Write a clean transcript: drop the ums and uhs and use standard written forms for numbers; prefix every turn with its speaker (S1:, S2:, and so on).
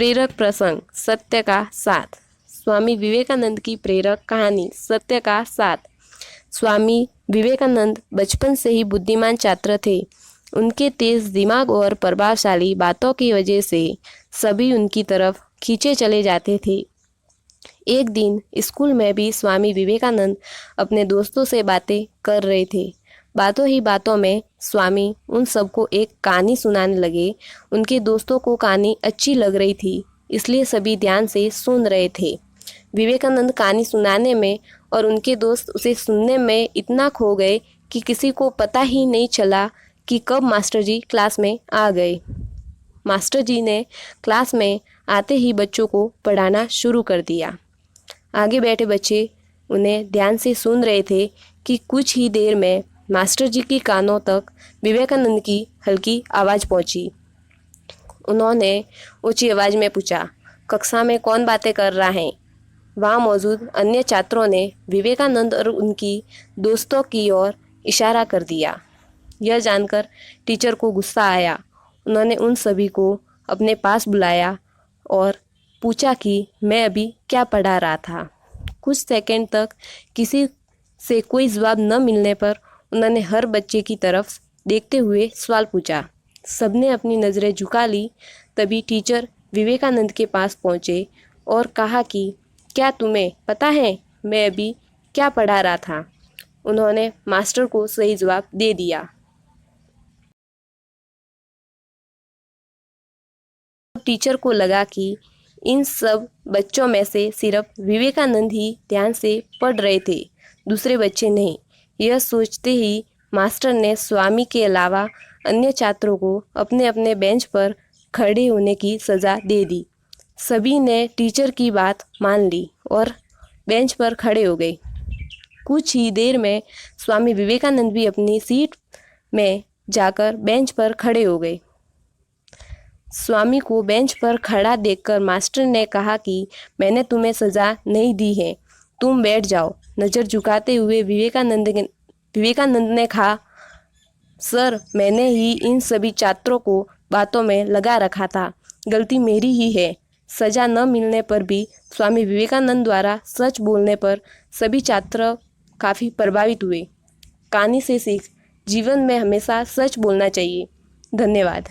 S1: प्रेरक प्रसंग सत्य का साथ। स्वामी विवेकानंद की प्रेरक कहानी सत्य का साथ। स्वामी विवेकानंद बचपन से ही बुद्धिमान छात्र थे। उनके तेज दिमाग और प्रभावशाली बातों की वजह से सभी उनकी तरफ खींचे चले जाते थे। एक दिन स्कूल में भी स्वामी विवेकानंद अपने दोस्तों से बातें कर रहे थे। बातों ही बातों में स्वामी उन सबको एक कहानी सुनाने लगे। उनके दोस्तों को कहानी अच्छी लग रही थी, इसलिए सभी ध्यान से सुन रहे थे। विवेकानंद कहानी सुनाने में और उनके दोस्त उसे सुनने में इतना खो गए कि किसी को पता ही नहीं चला कि कब मास्टर जी क्लास में आ गए। मास्टर जी ने क्लास में आते ही बच्चों को पढ़ाना शुरू कर दिया। आगे बैठे बच्चे उन्हें ध्यान से सुन रहे थे कि कुछ ही देर में मास्टर जी की कानों तक विवेकानंद की हल्की आवाज़ पहुंची। उन्होंने ऊंची आवाज़ में पूछा, कक्षा में कौन बातें कर रहा है? वहाँ मौजूद अन्य छात्रों ने विवेकानंद और उनकी दोस्तों की ओर इशारा कर दिया। यह जानकर टीचर को गुस्सा आया। उन्होंने उन सभी को अपने पास बुलाया और पूछा कि मैं अभी क्या पढ़ा रहा था। कुछ सेकंड तक किसी से कोई जवाब न मिलने पर उन्होंने हर बच्चे की तरफ देखते हुए सवाल पूछा। सबने अपनी नज़रें झुका ली। तभी टीचर विवेकानंद के पास पहुँचे और कहा कि क्या तुम्हें पता है मैं अभी क्या पढ़ा रहा था? उन्होंने मास्टर को सही जवाब दे दिया। टीचर को लगा कि इन सब बच्चों में से सिर्फ विवेकानंद ही ध्यान से पढ़ रहे थे, दूसरे बच्चे नहीं। यह सोचते ही मास्टर ने स्वामी के अलावा अन्य छात्रों को अपने अपने बेंच पर खड़े होने की सज़ा दे दी। सभी ने टीचर की बात मान ली और बेंच पर खड़े हो गए। कुछ ही देर में स्वामी विवेकानंद भी अपनी सीट में जाकर बेंच पर खड़े हो गए। स्वामी को बेंच पर खड़ा देखकर मास्टर ने कहा कि मैंने तुम्हें सज़ा नहीं दी है, तुम बैठ जाओ। नज़र झुकाते हुए विवेकानंद ने कहा, सर मैंने ही इन सभी छात्रों को बातों में लगा रखा था, गलती मेरी ही है। सज़ा न मिलने पर भी स्वामी विवेकानंद द्वारा सच बोलने पर सभी छात्र काफ़ी प्रभावित हुए। कहानी से सीख, जीवन में हमेशा सच बोलना चाहिए। धन्यवाद।